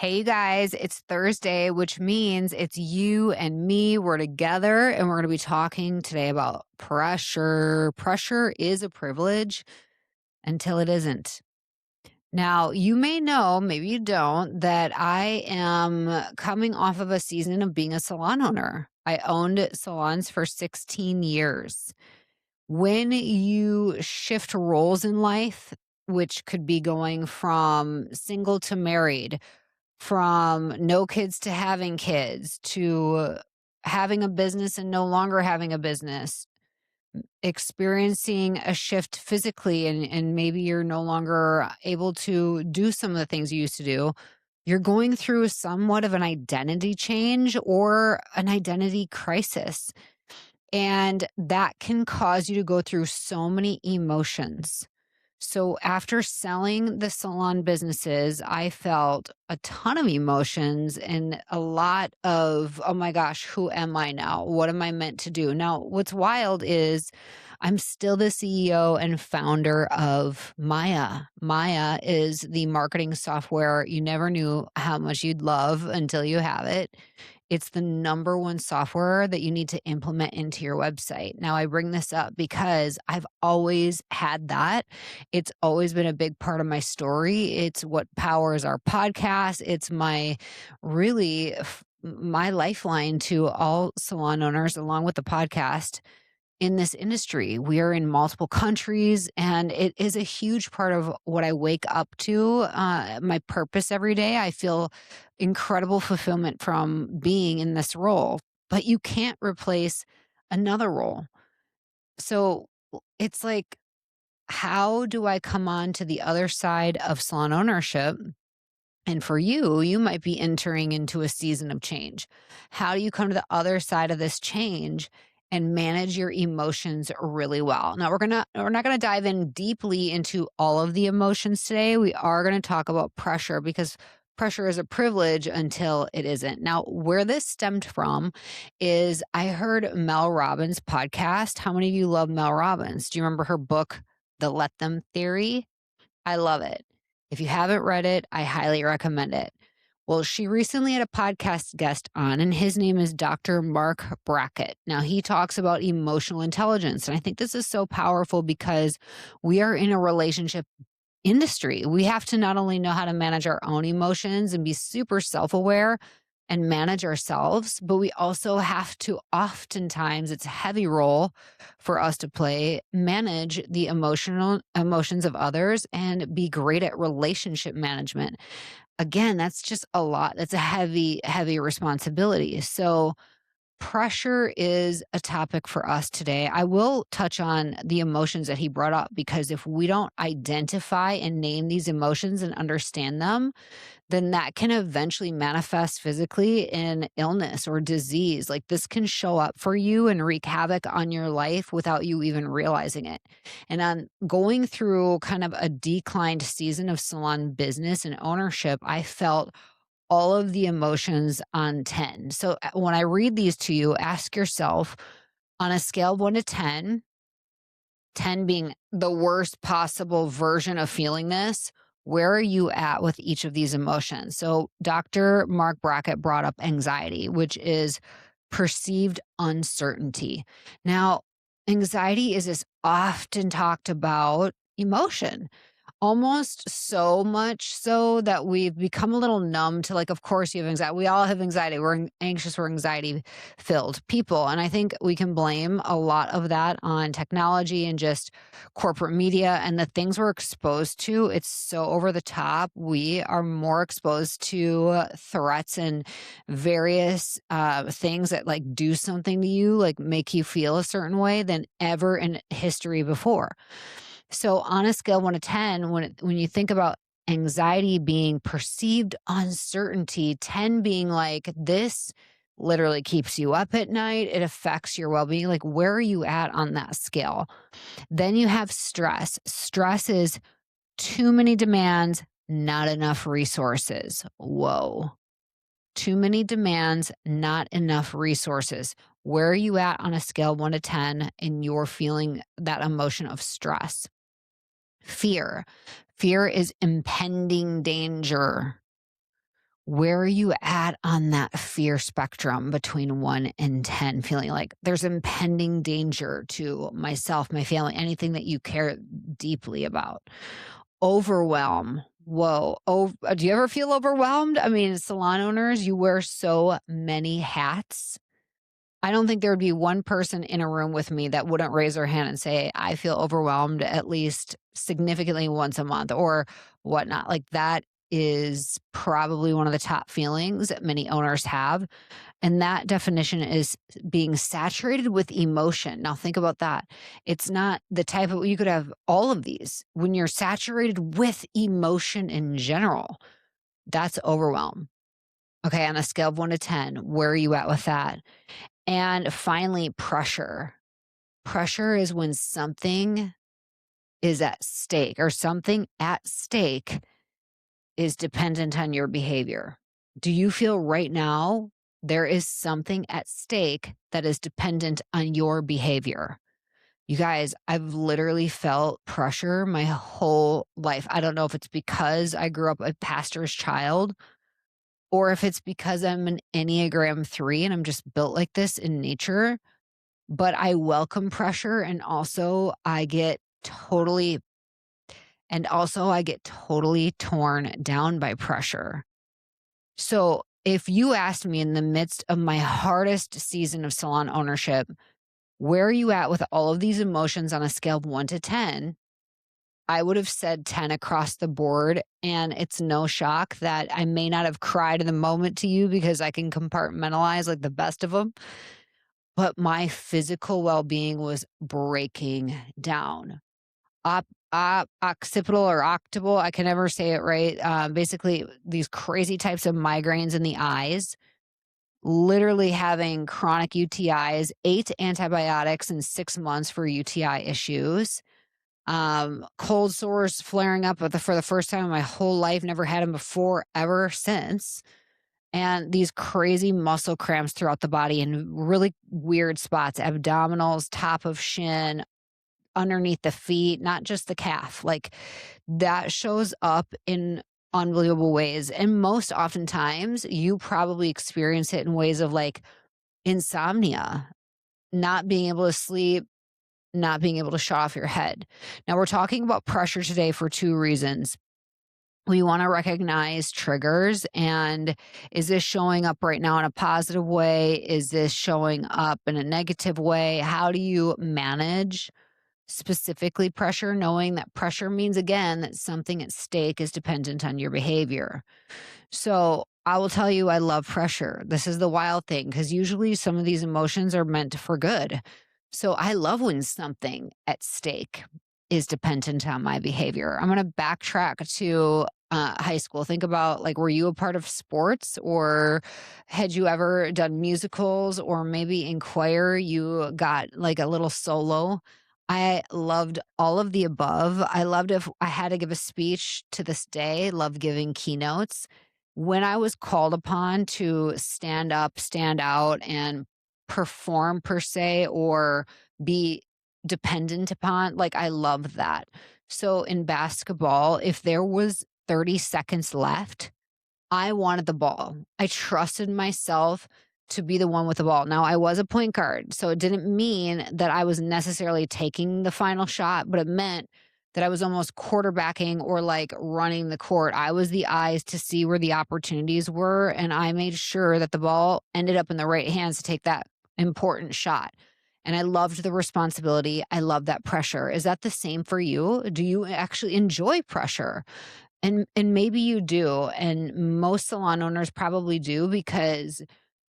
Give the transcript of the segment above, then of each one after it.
Hey, you guys, it's Thursday, which means it's you and me. We're together and we're going to be talking today about pressure. Pressure is a privilege until it isn't. Now, you may know, maybe you don't, that I am coming off of a season of being a salon owner. I owned salons for 16 years. When you shift roles in life, which could be going from single to married, from no kids to having kids, to having a business and no longer having a business, experiencing a shift physically, and maybe you're no longer able to do some of the things you used to do. You're going through somewhat of an identity change or an identity crisis. And that can cause you to go through so many emotions. So after selling the salon businesses, I felt a ton of emotions and a lot of, oh my gosh, who am I now? What am I meant to do? Now, what's wild is I'm still the CEO and founder of Maya. Maya is the marketing software you never knew how much you'd love until you have it. It's the number one software that you need to implement into your website. Now, I bring this up because I've always had that. It's always been a big part of my story. It's what powers our podcast. It's my really my lifeline to all salon owners along with the podcast in this industry. We are in multiple countries, and it is a huge part of what I wake up to, my purpose every day. I feel incredible fulfillment from being in this role, but you can't replace another role. So it's like, how do I come on to the other side of salon ownership? And for you, you might be entering into a season of change. How do you come to the other side of this change and manage your emotions really well? Now we're not going to dive in deeply into all of the emotions today. We are going to talk about pressure because pressure is a privilege until it isn't. Now, where this stemmed from is I heard Mel Robbins' podcast. How many of you love Mel Robbins? Do you remember her book, The Let Them Theory? I love it. If you haven't read it, I highly recommend it. Well, she recently had a podcast guest on, and his name is Dr. Mark Brackett. Now, he talks about emotional intelligence. And I think this is so powerful because we are in a relationship industry. We have to not only know how to manage our own emotions and be super self aware and manage ourselves, but we also have to oftentimes, it's a heavy role for us to play, manage the emotional emotions of others and be great at relationship management. Again, that's just a lot. That's a heavy, heavy responsibility. So, pressure is a topic for us today. I will touch on the emotions that he brought up because if we don't identify and name these emotions and understand them, then that can eventually manifest physically in illness or disease. Like this can show up for you and wreak havoc on your life without you even realizing it. And on going through kind of a declined season of salon business and ownership, I felt all of the emotions on 10. So when I read these to you, ask yourself on a scale of 1 to 10, 10 being the worst possible version of feeling this, where are you at with each of these emotions? So Dr. Mark Brackett brought up anxiety, which is perceived uncertainty. Now, anxiety is this often talked about emotion. Almost so much so that we've become a little numb to like, of course you have anxiety. We all have anxiety. Anxious, we're anxiety filled people. And I think we can blame a lot of that on technology and just corporate media and the things we're exposed to. It's so over the top. We are more exposed to threats and various things that like do something to you, like make you feel a certain way than ever in history before. So on a scale 1 to 10, when you think about anxiety being perceived uncertainty, 10 being like this literally keeps you up at night, it affects your well-being, like where are you at on that scale? Then you have stress. Stress is too many demands, not enough resources. Whoa. Too many demands, not enough resources. Where are you at on a scale 1 to 10 and you're feeling that emotion of stress? Fear. Fear is impending danger. Where are you at on that fear spectrum between 1 and 10, feeling like there's impending danger to myself, my family, anything that you care deeply about? Overwhelm. Whoa. Do you ever feel overwhelmed? I mean, salon owners, you wear so many hats. I don't think there would be one person in a room with me that wouldn't raise their hand and say, I feel overwhelmed at least significantly once a month or whatnot. Like that is probably one of the top feelings that many owners have. And that definition is being saturated with emotion. Now, think about that. It's not the type of, you could have all of these. When you're saturated with emotion in general, that's overwhelm. Okay. On a scale of 1 to 10, where are you at with that? And finally, pressure. Pressure is when something is at stake or something at stake is dependent on your behavior. Do you feel right now there is something at stake that is dependent on your behavior? You guys, I've literally felt pressure my whole life. I don't know if it's because I grew up a pastor's child or if it's because I'm an Enneagram 3 and I'm just built like this in nature, but I welcome pressure and also I get totally torn down by pressure. So, if you asked me in the midst of my hardest season of salon ownership, where are you at with all of these emotions on a scale of 1 to 10? I would have said 10 across the board. And it's no shock that I may not have cried in the moment to you because I can compartmentalize like the best of them. But my physical well being was breaking down. Occipital or occipital, I can never say it right. Basically, these crazy types of migraines in the eyes, literally having chronic UTIs, 8 antibiotics in 6 months for UTI issues, cold sores flaring up for the first time in my whole life, never had them before, ever since. And these crazy muscle cramps throughout the body in really weird spots, abdominals, top of shin, underneath the feet, not just the calf. Like that shows up in unbelievable ways. And most oftentimes, you probably experience it in ways of like insomnia, not being able to sleep, not being able to shut off your head. Now, we're talking about pressure today for two reasons. We want to recognize triggers, and is this showing up right now in a positive way? Is this showing up in a negative way? How do you manage specifically pressure, knowing that pressure means again that something at stake is dependent on your behavior? So I will tell you, I love pressure. This is the wild thing because usually some of these emotions are meant for good. So I love when something at stake is dependent on my behavior. I'm going to backtrack to high school. Think about like, were you a part of sports or had you ever done musicals or maybe in choir you got like a little solo? I loved all of the above. I loved if I had to give a speech to this day, love giving keynotes. When I was called upon to stand up, stand out, and perform per se, or be dependent upon, like, I love that. So in basketball, if there was 30 seconds left, I wanted the ball. I trusted myself to be the one with the ball. Now, I was a point guard, so it didn't mean that I was necessarily taking the final shot, but it meant that I was almost quarterbacking or like running the court. I was the eyes to see where the opportunities were, and I made sure that the ball ended up in the right hands to take that important shot. And I loved the responsibility. I love that pressure. Is that the same for you? Do you actually enjoy pressure? And maybe you do, and most salon owners probably do because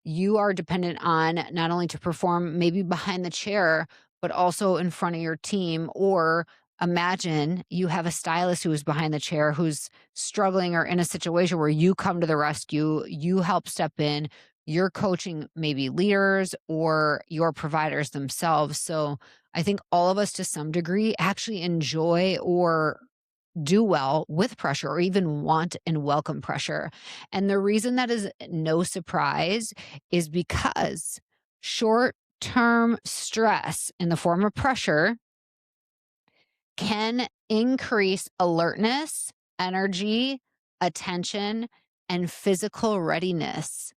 you are dependent on not only to perform maybe behind the chair, but also in front of your team. Or imagine you have a stylist who is behind the chair who's struggling or in a situation where you come to the rescue, you help step in, you're coaching maybe leaders or your providers themselves. So I think all of us to some degree actually enjoy or do well with pressure or even want and welcome pressure. And the reason that is no surprise is because short term stress in the form of pressure can increase alertness, energy, attention, and physical readiness.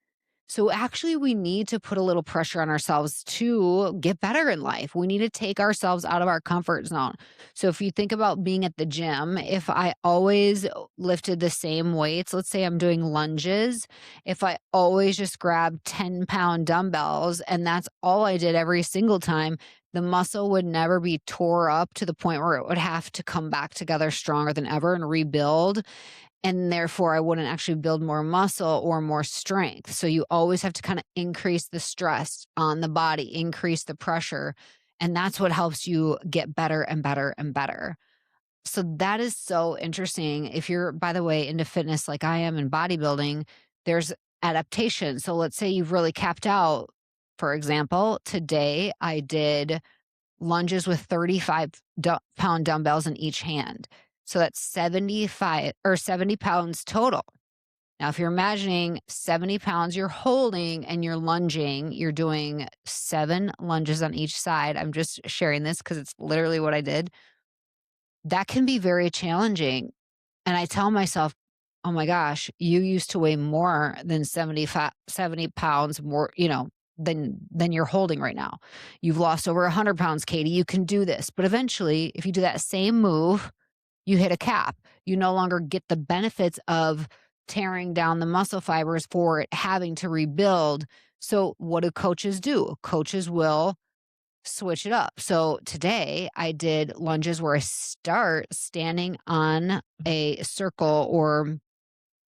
So actually, we need to put a little pressure on ourselves to get better in life. We need to take ourselves out of our comfort zone. So if you think about being at the gym, if I always lifted the same weights, let's say I'm doing lunges, if I always just grabbed 10-pound dumbbells and that's all I did every single time, the muscle would never be tore up to the point where it would have to come back together stronger than ever and rebuild, and therefore I wouldn't actually build more muscle or more strength. So you always have to kind of increase the stress on the body, increase the pressure, and that's what helps you get better and better and better. So that is so interesting. If you're, by the way, into fitness like I am in bodybuilding, there's adaptation. So let's say you've really capped out. For example, today I did lunges with 35-pound dumbbells in each hand. So that's 75 or 70 pounds total. Now, if you're imagining 70 pounds you're holding and you're lunging, you're doing 7 lunges on each side. I'm just sharing this because it's literally what I did. That can be very challenging. And I tell myself, oh my gosh, you used to weigh more than 70 pounds more, than you're holding right now. You've lost over 100 pounds, Katie. You can do this. But eventually, if you do that same move, you hit a cap. You no longer get the benefits of tearing down the muscle fibers for it having to rebuild. So, what do coaches do? Coaches will switch it up. So, today I did lunges where I start standing on a circle or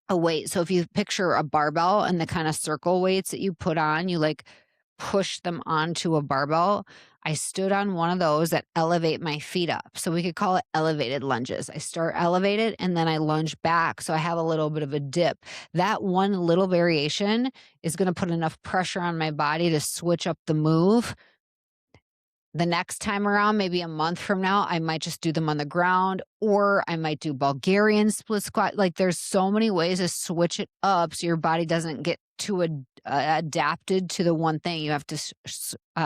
a weight. So if you picture a barbell and the kind of circle weights that you put on, you like push them onto a barbell. I stood on one of those that elevate my feet up. So we could call it elevated lunges. I start elevated and then I lunge back. So I have a little bit of a dip. That one little variation is going to put enough pressure on my body to switch up the move. The next time around, maybe a month from now, I might just do them on the ground, or I might do Bulgarian split squat. Like there's so many ways to switch it up so your body doesn't get too adapted to the one thing. You have to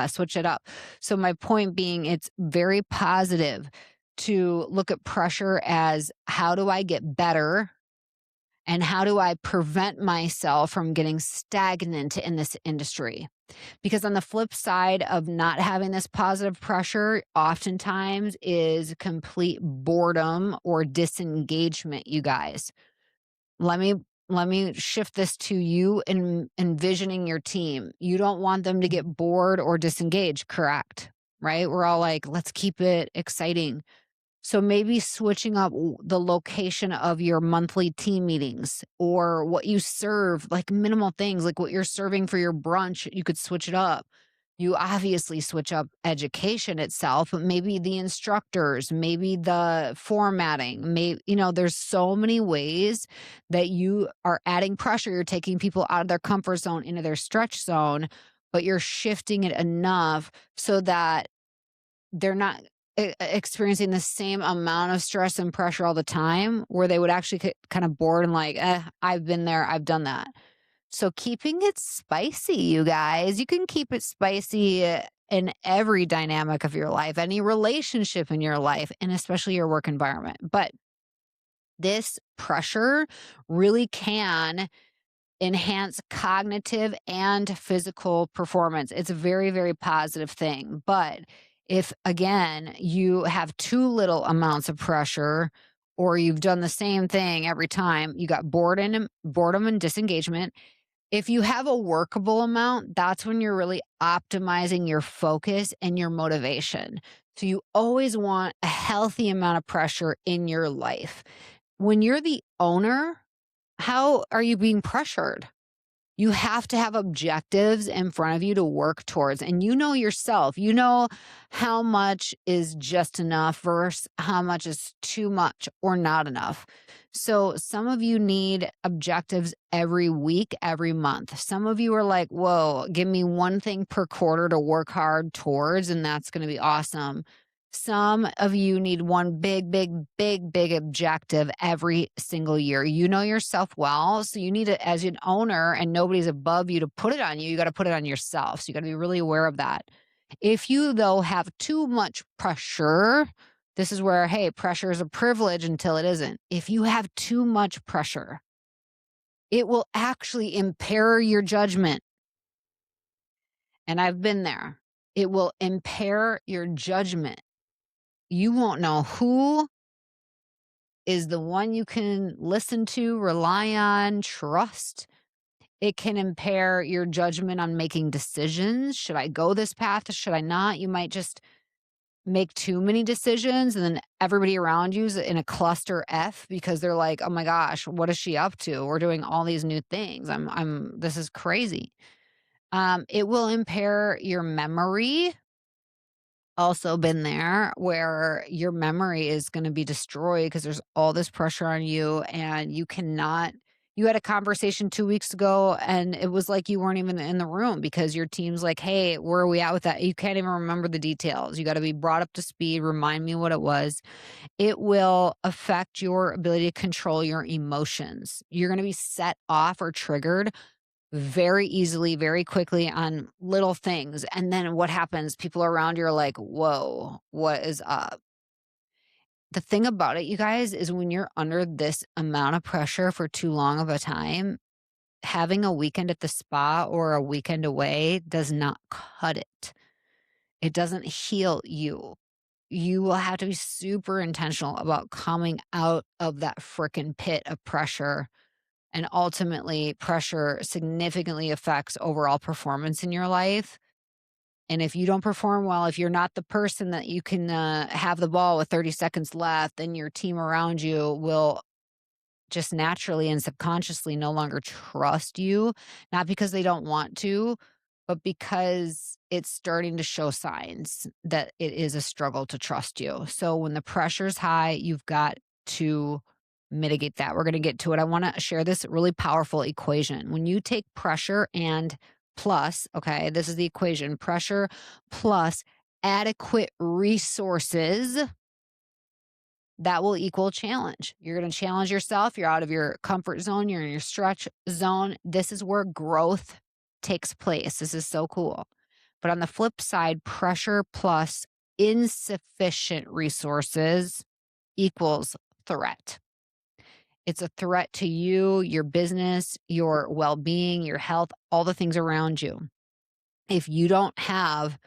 switch it up. So my point being, it's very positive to look at pressure as how do I get better and how do I prevent myself from getting stagnant in this industry? Because on the flip side of not having this positive pressure, oftentimes is complete boredom or disengagement, you guys. Let me let me shift this to you in envisioning your team. You don't want them to get bored or disengaged, correct? Right? We're all like, let's keep it exciting. So maybe switching up the location of your monthly team meetings or what you serve, like minimal things like what you're serving for your brunch, you could switch it up. You obviously switch up education itself, but maybe the instructors, maybe the formatting, maybe, there's so many ways that you are adding pressure. You're taking people out of their comfort zone into their stretch zone, but you're shifting it enough so that they're not experiencing the same amount of stress and pressure all the time where they would actually get kind of bored and like, I've been there, I've done that. So keeping it spicy, you guys, you can keep it spicy in every dynamic of your life, any relationship in your life, and especially your work environment. But this pressure really can enhance cognitive and physical performance. It's a very, very positive thing. But if, again, you have too little amounts of pressure or you've done the same thing every time, you got boredom and disengagement. If you have a workable amount, that's when you're really optimizing your focus and your motivation. So you always want a healthy amount of pressure in your life. When you're the owner, how are you being pressured? You have to have objectives in front of you to work towards. And you know yourself, you know how much is just enough versus how much is too much or not enough. So some of you need objectives every week, every month. Some of you are like, whoa, give me one thing per quarter to work hard towards, and that's going to be awesome. Some of you need one big, big, big, big objective every single year. You know yourself well. So you need it as an owner and nobody's above you to put it on you. You got to put it on yourself. So you got to be really aware of that. If you, though, have too much pressure, this is where, hey, pressure is a privilege until it isn't. If you have too much pressure, It will actually impair your judgment. And I've been there. It will impair your judgment. You won't know who is the one you can listen to, rely on, trust. It can impair your judgment on making decisions. Should I go this path? Should I not? You might just make too many decisions and then everybody around you's in a cluster F because they're like, "Oh my gosh, what is she up to? We're doing all these new things. This is crazy." It will impair your memory. Also been there where your memory is gonna be destroyed because there's all this pressure on you and you had a conversation 2 weeks ago, and it was like you weren't even in the room because your team's like, "Hey, where are we at with that?" You can't even remember the details. You gotta be brought up to speed, remind me what it was. It will affect your ability to control your emotions. You're gonna be set off or triggered very easily, very quickly on little things. And then what happens? People around you are like, whoa, what is up? The thing about it, you guys, is when you're under this amount of pressure for too long of a time, having a weekend at the spa or a weekend away does not cut it. It doesn't heal you. You will have to be super intentional about coming out of that freaking pit of pressure. And ultimately, pressure significantly affects overall performance in your life. And if you don't perform well, if you're not the person that you can have the ball with 30 seconds left, then your team around you will just naturally and subconsciously no longer trust you, not because they don't want to, but because it's starting to show signs that it is a struggle to trust you. So when the pressure's high, you've got to mitigate that. We're going to get to it. I want to share this really powerful equation. When you take pressure and plus, okay, this is the equation pressure plus adequate resources that will equal challenge. You're going to challenge yourself. You're out of your comfort zone. You're in your stretch zone. This is where growth takes place. This is so cool. But on the flip side, pressure plus insufficient resources equals threat. It's a threat to you, your business, your well being, your health, all the things around you. If you don't have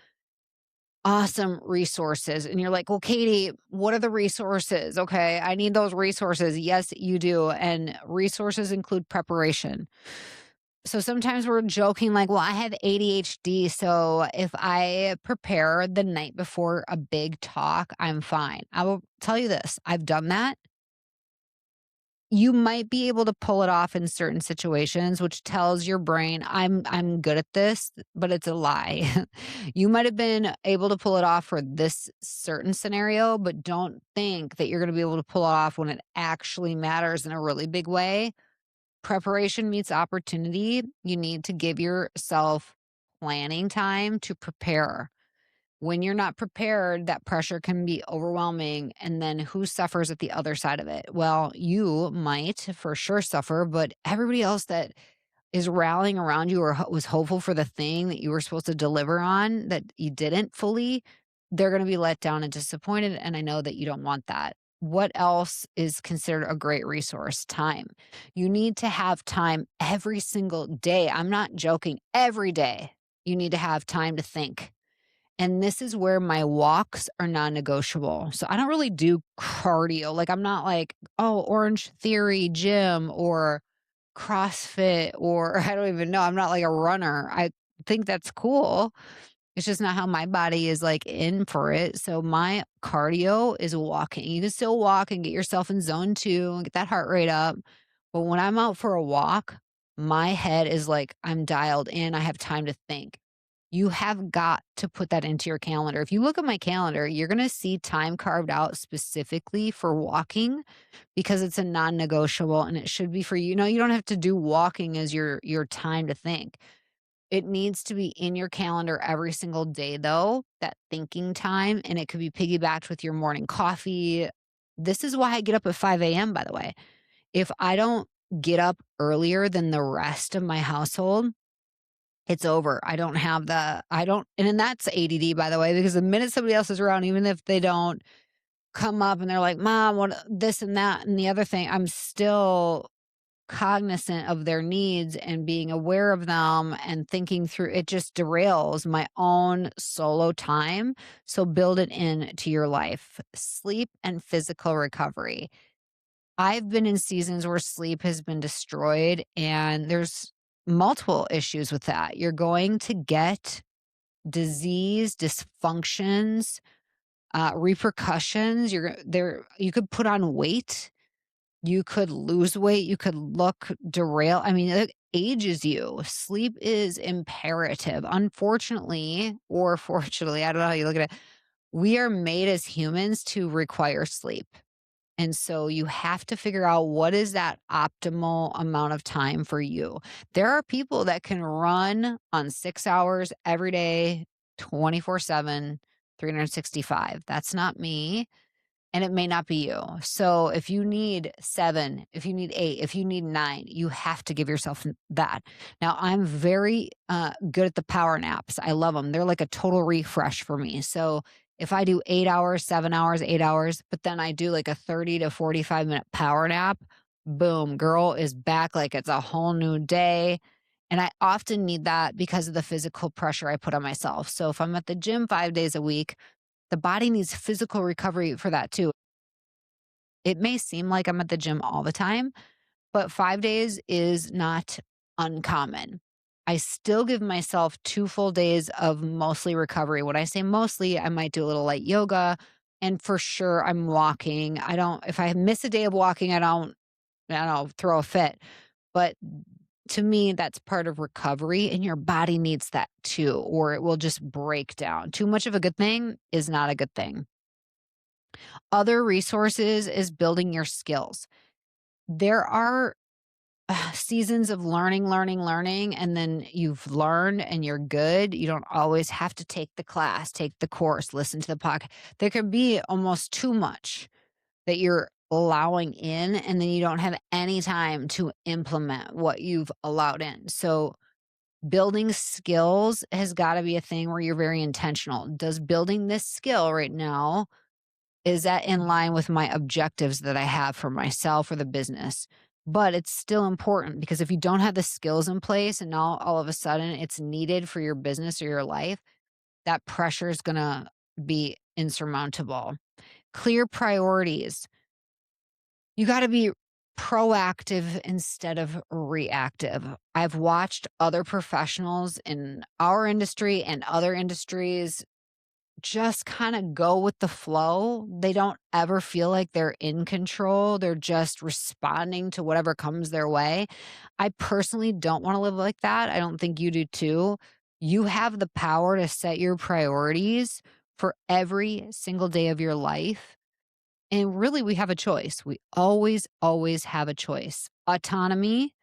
awesome resources. And you're like, well, Katie, what are the resources? Okay, I need those resources. Yes, you do. And resources include preparation. So sometimes we're joking, like, well, I have ADHD. So if I prepare the night before a big talk, I'm fine. I will tell you this, I've done that. You might be able to pull it off in certain situations, which tells your brain, I'm good at this, but it's a lie. You might have been able to pull it off for this certain scenario, but don't think that you're gonna be able to pull it off when it actually matters in a really big way. Preparation meets opportunity. You need to give yourself planning time to prepare. When you're not prepared, that pressure can be overwhelming. And then who suffers at the other side of it? Well, you might for sure suffer, but everybody else that is rallying around you or was hopeful for the thing that you were supposed to deliver on that you didn't fully, they're going to be let down and disappointed. And I know that you don't want that. What else is considered a great resource? Time. You need to have time every single day. I'm not joking. Every day, you need to have time to think, and this is where my walks are non-negotiable. So I don't really do cardio. Like I'm not like, oh, Orange Theory gym or CrossFit or I don't even know. I'm not like a runner. I think that's cool. It's just not how my body is like in for it. So my cardio is walking. You can still walk and get yourself in zone 2 and get that heart rate up. But when I'm out for a walk, my head is like I'm dialed in. I have time to think. You have got to put that into your calendar. If you look at my calendar, you're going to see time carved out specifically for walking because it's a non-negotiable and it should be for you. No, you don't have to do walking as your time to think. It needs to be in your calendar every single day though, that thinking time, and it could be piggybacked with your morning coffee. This is why I get up at 5 a.m., by the way. If I don't get up earlier than the rest of my household, it's over. I don't, and then that's ADD, by the way, because the minute somebody else is around, even if they don't come up and they're like, Mom, what this and that and the other thing, I'm still cognizant of their needs and being aware of them and thinking through it just derails my own solo time. So build it into your life. Sleep and physical recovery. I've been in seasons where sleep has been destroyed, and there's multiple issues with that. You're going to get disease, dysfunctions, repercussions. You're there. You could put on weight. You could lose weight. You could look derail. I mean, it ages you. Sleep is imperative. Unfortunately, or fortunately, I don't know how you look at it. We are made as humans to require sleep. And so you have to figure out what is that optimal amount of time for you. There are people that can run on 6 hours every day, 24/7, 365. That's not me. And it may not be you. So if you need 7, if you need 8, if you need 9, you have to give yourself that. Now, I'm very good at the power naps. I love them. They're like a total refresh for me. So if I do 8 hours, 7 hours, 8 hours, but then I do like a 30 to 45-minute power nap, boom, girl is back like it's a whole new day. And I often need that because of the physical pressure I put on myself. So if I'm at the gym 5 days a week, the body needs physical recovery for that too. It may seem like I'm at the gym all the time, but 5 days is not uncommon. I still give myself 2 full days of mostly recovery. When I say mostly, I might do a little light yoga, and for sure I'm walking. I don't if I miss a day of walking, I don't throw a fit. But to me, that's part of recovery, and your body needs that too, or it will just break down. Too much of a good thing is not a good thing. Other resources is building your skills. There are seasons of learning, learning, learning, and then you've learned and you're good. You don't always have to take the class, take the course, listen to the podcast. There can be almost too much that you're allowing in, and then you don't have any time to implement what you've allowed in. So, building skills has got to be a thing where you're very intentional. Does building this skill right now is that in line with my objectives that I have for myself or the business? But it's still important because if you don't have the skills in place and now all of a sudden it's needed for your business or your life, that pressure is going to be insurmountable. Clear priorities. You got to be proactive instead of reactive. I've watched other professionals in our industry and other industries just kinda go with the flow. They don't ever feel like they're in control. They're just responding to whatever comes their way. I personally don't wanna live like that. I don't think you do too. You have the power to set your priorities for every single day of your life, and really, we have a choice. We always, always have a choice. Autonomy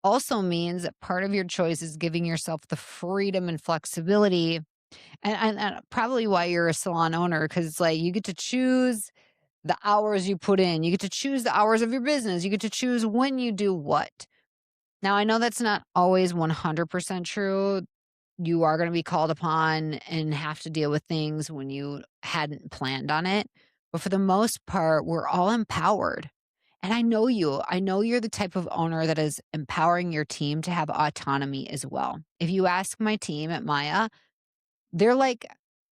also means that part of your choice is giving yourself the freedom and flexibility and probably why you're a salon owner, because it's like you get to choose the hours you put in. You get to choose the hours of your business. You get to choose when you do what. Now, I know that's not always 100% true. You are gonna be called upon and have to deal with things when you hadn't planned on it. But for the most part, we're all empowered. And I know you. I know you're the type of owner that is empowering your team to have autonomy as well. If you ask my team at Maya, they're like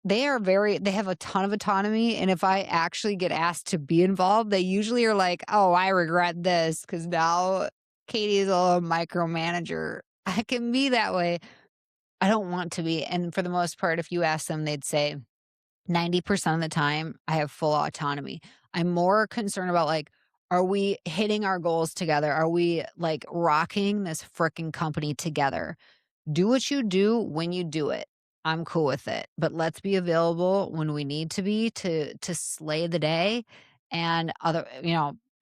they have a ton of autonomy, and if I actually get asked to be involved, they usually are like, "Oh, I regret this because now Katie is a little micromanager." I can be that way. I don't want to be, and for the most part, if you ask them, they'd say 90% of the time, I have full autonomy. I'm more concerned about, like, are we hitting our goals together? Are we, like, rocking this fricking company together? Do what you do when you do it. I'm cool with it, but let's be available when we need to be to slay the day and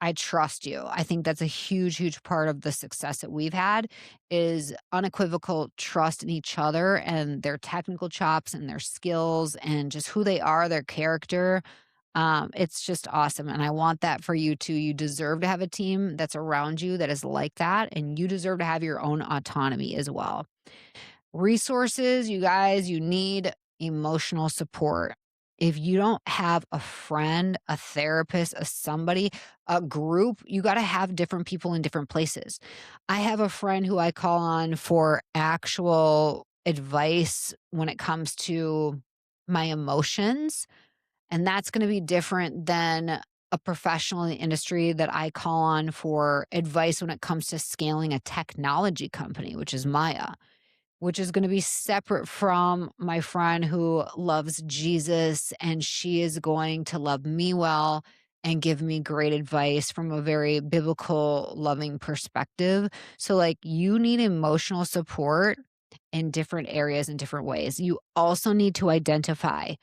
I trust you. I think that's a huge, huge part of the success that we've had is unequivocal trust in each other and their technical chops and their skills and just who they are, their character. It's just awesome. And I want that for you too. You deserve to have a team that's around you that is like that. And you deserve to have your own autonomy as well. Resources, you guys, you need emotional support. If you don't have a friend, a therapist, a group, you gotta have different people in different places. I have a friend who I call on for actual advice when it comes to my emotions, and that's gonna be different than a professional in the industry that I call on for advice when it comes to scaling a technology company, which is Maya, which is gonna be separate from my friend who loves Jesus, and she is going to love me well and give me great advice from a very biblical, loving perspective. So, like, you need emotional support in different areas in different ways. You also need to identify,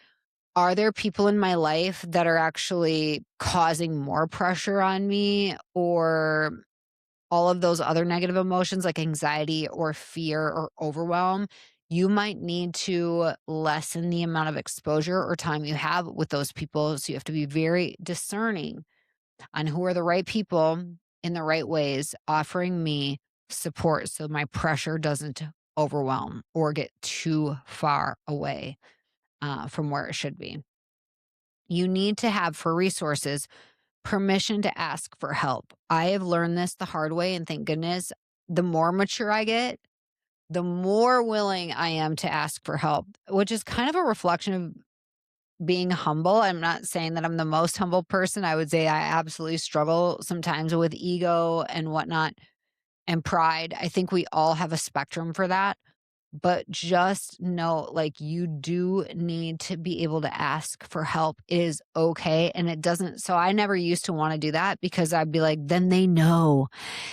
are there people in my life that are actually causing more pressure on me, or all of those other negative emotions like anxiety or fear or overwhelm? You might need to lessen the amount of exposure or time you have with those people. So you have to be very discerning on who are the right people in the right ways offering me support so my pressure doesn't overwhelm or get too far away from where it should be. You need to have for resources permission to ask for help. I have learned this the hard way, and thank goodness, the more mature I get, the more willing I am to ask for help, which is kind of a reflection of being humble. I'm not saying that I'm the most humble person. I would say I absolutely struggle sometimes with ego and whatnot and pride. I think we all have a spectrum for that. But just know, like, you do need to be able to ask for help. It is okay. And it doesn't, so I never used to want to do that because I'd be like, then they know.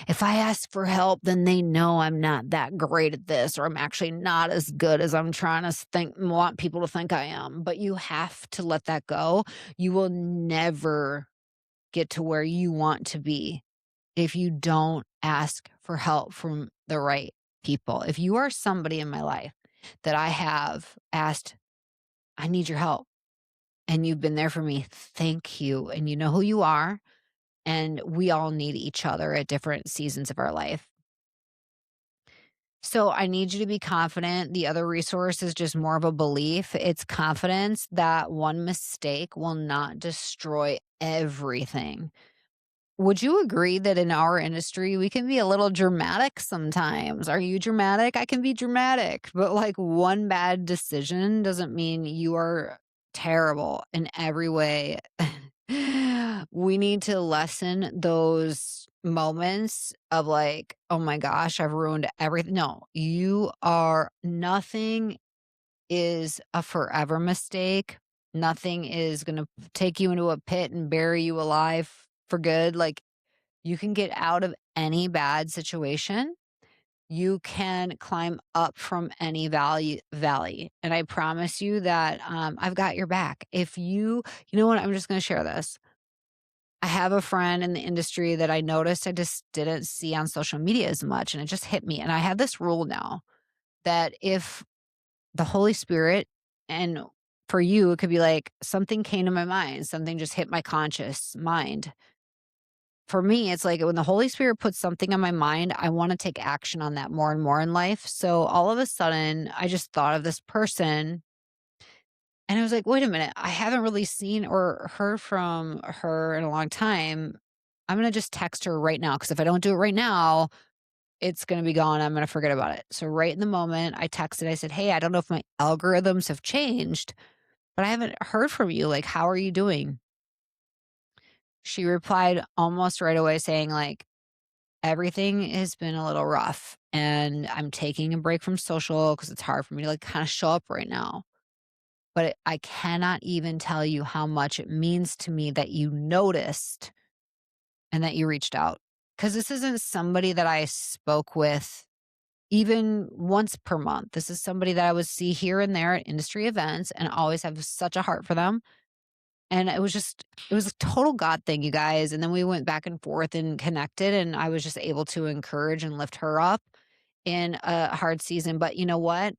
If I ask for help, then they know I'm not that great at this, or I'm actually not as good as I'm trying to want people to think I am. But you have to let that go. You will never get to where you want to be if you don't ask for help from the right people. If you are somebody in my life that I have asked, I need your help, and you've been there for me, thank you. And you know who you are. And we all need each other at different seasons of our life. So I need you to be confident. The other resource is just more of a belief. It's confidence that one mistake will not destroy everything. Would you agree that in our industry, we can be a little dramatic sometimes? Are you dramatic? I can be dramatic, but like one bad decision doesn't mean you are terrible in every way. We need to lessen those moments of like, oh my gosh, I've ruined everything. No, nothing is a forever mistake. Nothing is going to take you into a pit and bury you alive for good. Like, you can get out of any bad situation. You can climb up from any valley. And I promise you that I've got your back. You know what? I'm just going to share this. I have a friend in the industry that I noticed I just didn't see on social media as much. And it just hit me. And I have this rule now that if the Holy Spirit, and for you, it could be like something came to my mind, something just hit my conscious mind. For me, it's like when the Holy Spirit puts something on my mind, I wanna take action on that more and more in life. So all of a sudden, I just thought of this person, and I was like, "Wait a minute, I haven't really seen or heard from her in a long time. I'm gonna just text her right now, because if I don't do it right now, it's gonna be gone, I'm gonna forget about it." So right in the moment, I texted, I said, "Hey, I don't know if my algorithms have changed, but I haven't heard from you. Like, how are you doing?" She replied almost right away saying like, everything has been a little rough, and I'm taking a break from social because it's hard for me to like kind of show up right now. But I cannot even tell you how much it means to me that you noticed and that you reached out. Because this isn't somebody that I spoke with even once per month. This is somebody that I would see here and there at industry events and always have such a heart for them. And it was a total God thing, you guys. And then we went back and forth and connected, and I was just able to encourage and lift her up in a hard season. But you know what?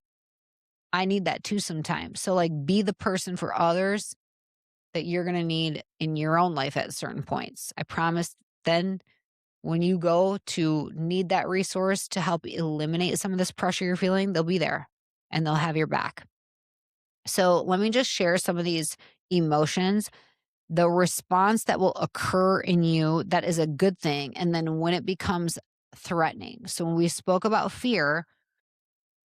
I need that too sometimes. So, like, be the person for others that you're going to need in your own life at certain points. I promise then when you go to need that resource to help eliminate some of this pressure you're feeling, they'll be there and they'll have your back. So let me just share some of these emotions, the response that will occur in you that is a good thing, and then when it becomes threatening. So when we spoke about fear,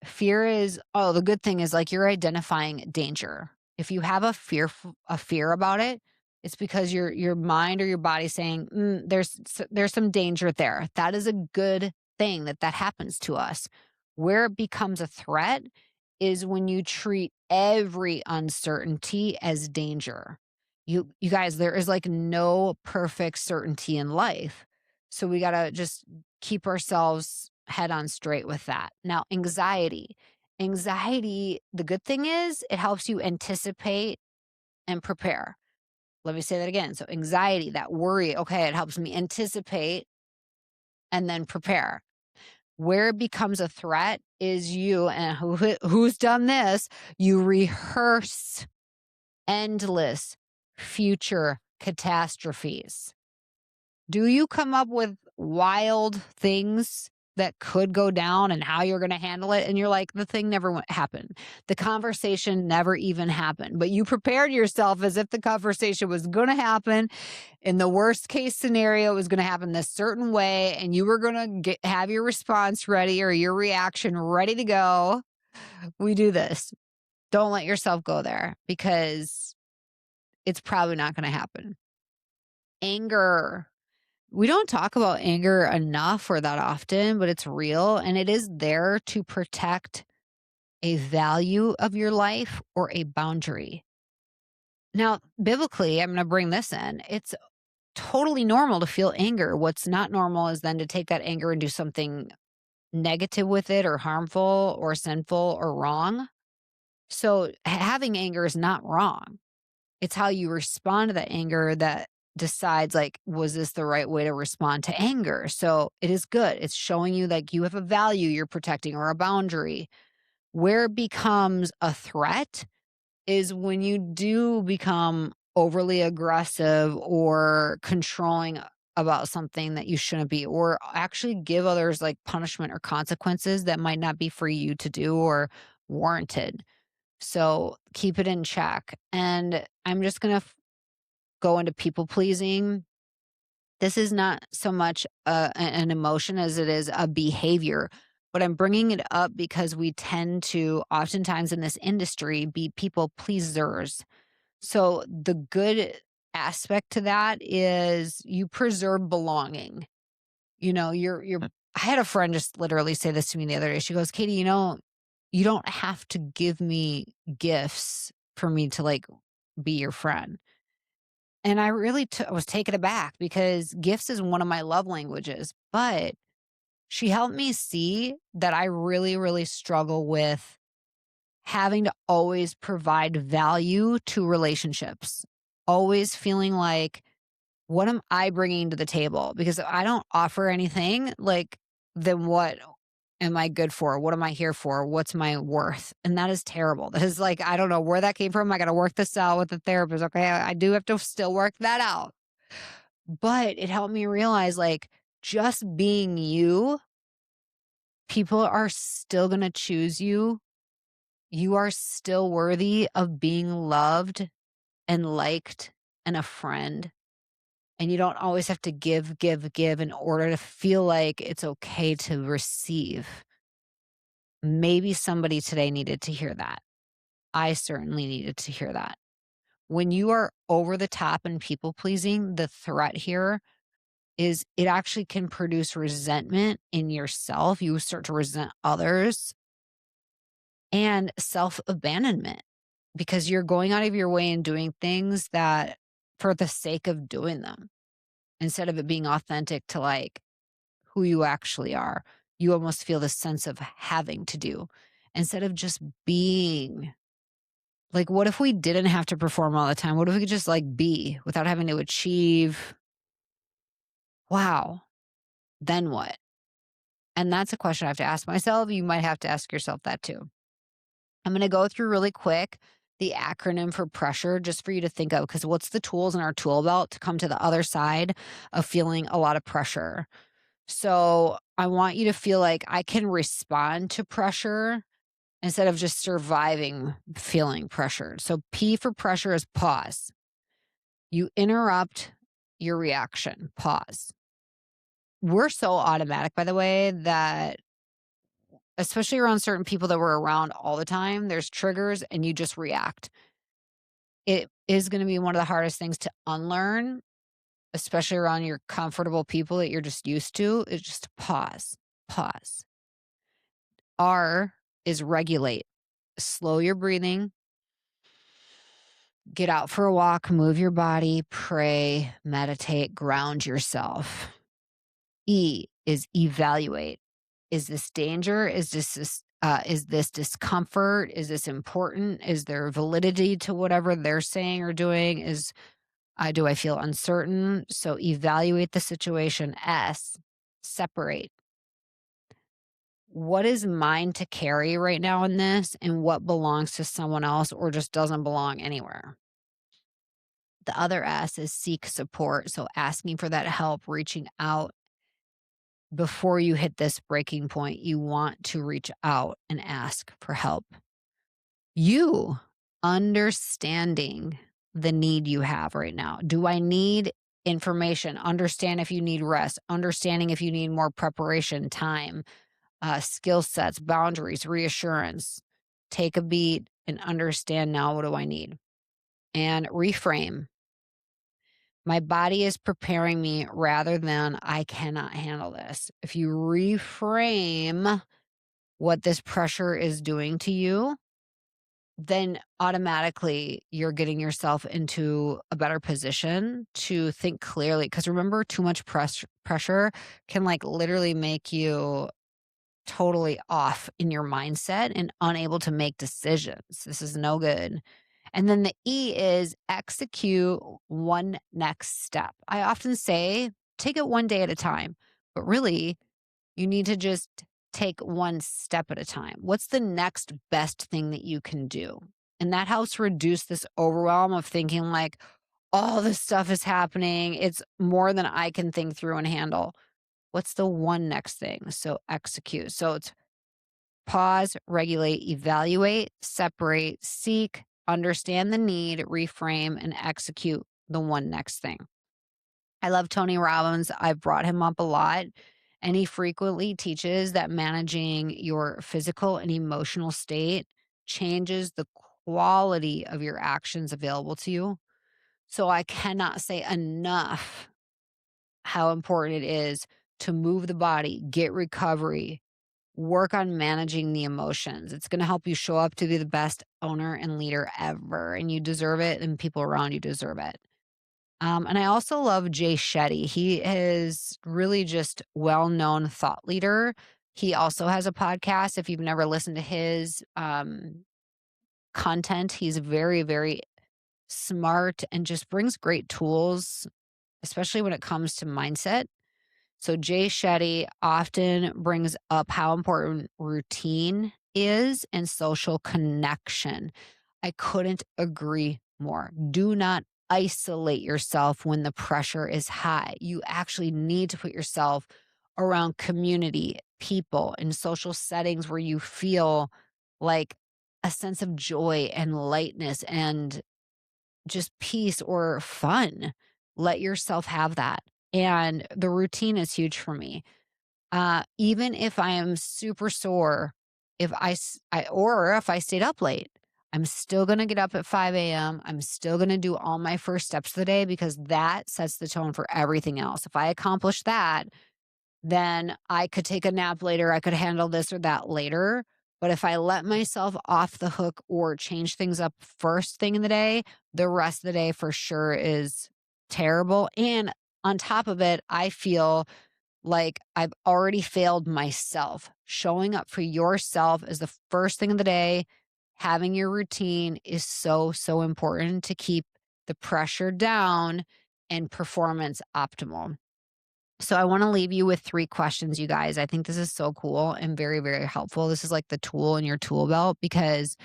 fear is, oh, the good thing is like you're identifying danger. If you have a fear about it, it's because your mind or your body saying, there's some danger there. That is a good thing that happens to us. Where it becomes a threat is when you treat every uncertainty as danger. You guys, there is like no perfect certainty in life. So we got to just keep ourselves head on straight with that. Now, anxiety. Anxiety, the good thing is it helps you anticipate and prepare. Let me say that again. So, anxiety, that worry, okay, it helps me anticipate and then prepare. Where it becomes a threat is you, and who's done this? You rehearse endless future catastrophes. Do you come up with wild things that could go down and how you're gonna handle it? And you're like, "The thing never happened. The conversation never even happened." But you prepared yourself as if the conversation was gonna happen. In the worst case scenario, it was gonna happen this certain way, and you were gonna have your response ready or your reaction ready to go. We do this. Don't let yourself go there because it's probably not gonna happen. Anger. We don't talk about anger enough or that often, but it's real and it is there to protect a value of your life or a boundary. Now, biblically, I'm going to bring this in. It's totally normal to feel anger. What's not normal is then to take that anger and do something negative with it or harmful or sinful or wrong. So, having anger is not wrong. It's how you respond to that anger that decides, like, was this the right way to respond to anger? So it is good. It's showing you like you have a value you're protecting or a boundary. Where it becomes a threat is when you do become overly aggressive or controlling about something that you shouldn't be, or actually give others like punishment or consequences that might not be for you to do or warranted. So keep it in check. And I'm just going to go into people pleasing. This is not so much an emotion as it is a behavior, but I'm bringing it up because we tend to, oftentimes in this industry, be people pleasers. So the good aspect to that is you preserve belonging. You're I had a friend just literally say this to me the other day. She goes, "Katie, you don't have to give me gifts for me to like be your friend." And I really was taken aback because gifts is one of my love languages, but she helped me see that I really, really struggle with having to always provide value to relationships. Always feeling like, what am I bringing to the table? Because if I don't offer anything, like, then what am I good for? What am I here for? What's my worth? And that is terrible. That is like, I don't know where that came from. I got to work this out with the therapist. Okay. I do have to still work that out. But it helped me realize like just being you, people are still going to choose you. You are still worthy of being loved and liked and a friend. And you don't always have to give, give, give in order to feel like it's okay to receive. Maybe somebody today needed to hear that. I certainly needed to hear that. When you are over the top and people pleasing, the threat here is it actually can produce resentment in yourself. You start to resent others and self abandonment because you're going out of your way and doing things that for the sake of doing them instead of it being authentic to like who you actually are. You almost feel this sense of having to do instead of just being. Like, what if we didn't have to perform all the time? What if we could just like be without having to achieve? Wow. Then what? And that's a question I have to ask myself. You might have to ask yourself that too. I'm going to go through really quick the acronym for pressure just for you to think of because what's the tools in our tool belt to come to the other side of feeling a lot of pressure? So I want you to feel like I can respond to pressure instead of just surviving feeling pressured. So P for pressure is pause. You interrupt your reaction, pause. We're so automatic, by the way, that especially around certain people that we're around all the time, there's triggers and you just react. It is going to be one of the hardest things to unlearn, especially around your comfortable people that you're just used to, is just to pause, pause. R is regulate. Slow your breathing, get out for a walk, move your body, pray, meditate, ground yourself. E is evaluate. Is this danger? Is this discomfort? Is this important? Is there validity to whatever they're saying or doing? Do I feel uncertain? So evaluate the situation. S, separate. What is mine to carry right now in this, and what belongs to someone else or just doesn't belong anywhere? The other S is seek support. So asking for that help, reaching out before you hit this breaking point. You want to reach out and ask for help. You understanding the need you have right now. Do I need information? Understand if you need rest, understanding if you need more preparation, time, skill sets, boundaries, reassurance. Take a beat and understand now, what do I need? And reframe. My body is preparing me rather than I cannot handle this. If you reframe what this pressure is doing to you, then automatically you're getting yourself into a better position to think clearly. Because remember, too much pressure can like literally make you totally off in your mindset and unable to make decisions. This is no good. And then the E is execute one next step. I often say, take it one day at a time, but really, you need to just take one step at a time. What's the next best thing that you can do? And that helps reduce this overwhelm of thinking like, all this stuff is happening. It's more than I can think through and handle. What's the one next thing? So execute. So it's pause, regulate, evaluate, separate, seek, understand the need, reframe, and execute the one next thing. I love Tony Robbins. I've brought him up a lot, and he frequently teaches that managing your physical and emotional state changes the quality of your actions available to you. So I cannot say enough how important it is to move the body, get recovery, work on managing the emotions. It's going to help you show up to be the best owner and leader ever. And you deserve it, and people around you deserve it. And I also love Jay Shetty. He is really just well-known thought leader. He also has a podcast. If you've never listened to his content, he's very, very smart and just brings great tools, especially when it comes to mindset. So Jay Shetty often brings up how important routine is and social connection. I couldn't agree more. Do not isolate yourself when the pressure is high. You actually need to put yourself around community, people, in social settings where you feel like a sense of joy and lightness and just peace or fun. Let yourself have that. And the routine is huge for me. Even if I am super sore, or if I stayed up late, I'm still going to get up at 5 a.m. I'm still going to do all my first steps of the day because that sets the tone for everything else. If I accomplish that, then I could take a nap later. I could handle this or that later. But if I let myself off the hook or change things up first thing in the day, the rest of the day for sure is terrible. And on top of it, I feel like I've already failed myself. Showing up for yourself is the first thing of the day. Having your routine is so, so important to keep the pressure down and performance optimal. So I want to leave you with 3 questions, you guys. I think this is so cool and very, very helpful. This is like the tool in your tool belt because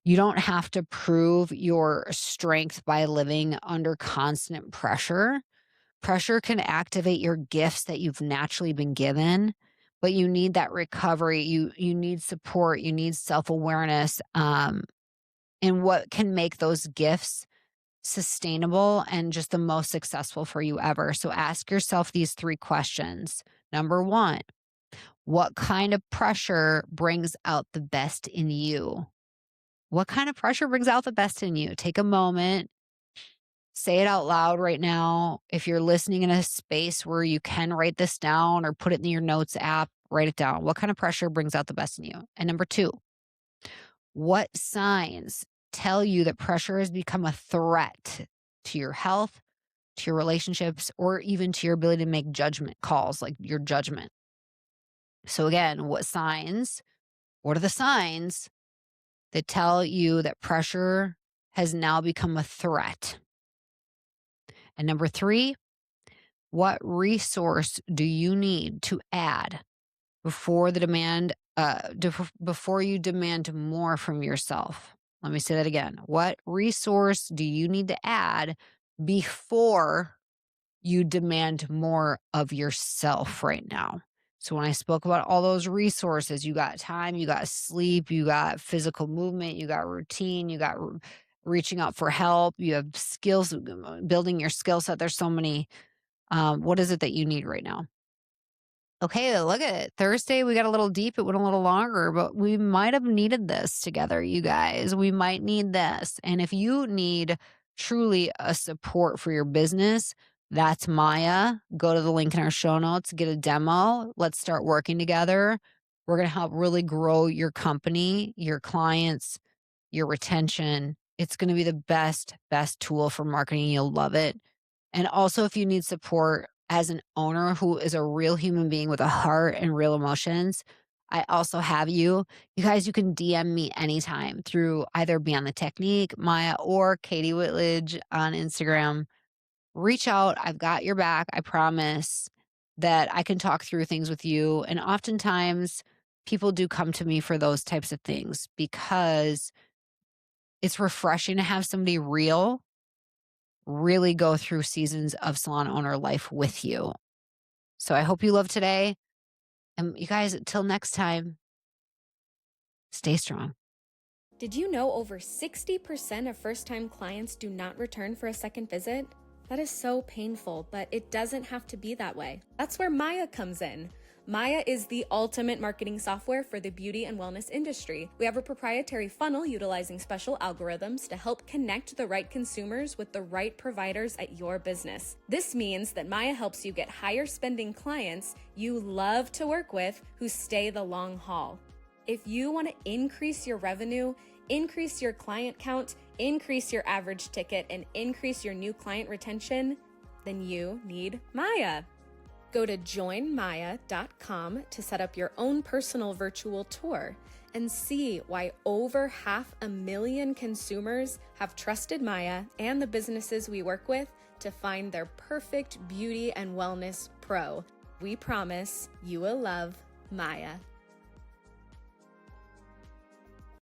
you don't have to prove your strength by living under constant pressure. Pressure can activate your gifts that you've naturally been given, but you need that recovery. You need support. You need self-awareness. And what can make those gifts sustainable and just the most successful for you ever. So ask yourself these 3 questions. Number 1, what kind of pressure brings out the best in you? What kind of pressure brings out the best in you? Take a moment, say it out loud right now. If you're listening in a space where you can write this down or put it in your notes app, write it down. What kind of pressure brings out the best in you? And number 2, what signs tell you that pressure has become a threat to your health, to your relationships, or even to your ability to make judgment calls, like your judgment? So, again, what are the signs that tell you that pressure has now become a threat? And number 3, what resource do you need to add before before you demand more from yourself? Let me say that again. What resource do you need to add before you demand more of yourself right now? So when I spoke about all those resources, you got time, you got sleep, you got physical movement, you got routine, you got reaching out for help, you have skills, building your skill set. There's so many. What is it that you need right now? Okay, look at it. Thursday, we got a little deep. It went a little longer, but we might have needed this together, you guys. We might need this. And if you need truly a support for your business, that's Maya. Go to the link in our show notes, get a demo. Let's start working together. We're going to help really grow your company, your clients, your retention. It's going to be the best tool for marketing. You'll love it. And also, if you need support as an owner who is a real human being with a heart and real emotions, I also have you. You guys, you can DM me anytime through either Beyond the Technique, Maya, or Katie Whitledge on Instagram. Reach out. I've got your back. I promise that I can talk through things with you. And oftentimes, people do come to me for those types of things because it's refreshing to have somebody real really go through seasons of salon owner life with you. So I hope you love today. And you guys, until next time, stay strong. Did you know over 60% of first-time clients do not return for a second visit? That is so painful, but it doesn't have to be that way. That's where Maya comes in. Maya is the ultimate marketing software for the beauty and wellness industry. We have a proprietary funnel utilizing special algorithms to help connect the right consumers with the right providers at your business. This means that Maya helps you get higher spending clients you love to work with who stay the long haul. If you want to increase your revenue, increase your client count, increase your average ticket, and increase your new client retention, then you need Maya. Go to joinmaya.com to set up your own personal virtual tour and see why over 500,000 consumers have trusted Maya and the businesses we work with to find their perfect beauty and wellness pro. We promise you will love Maya.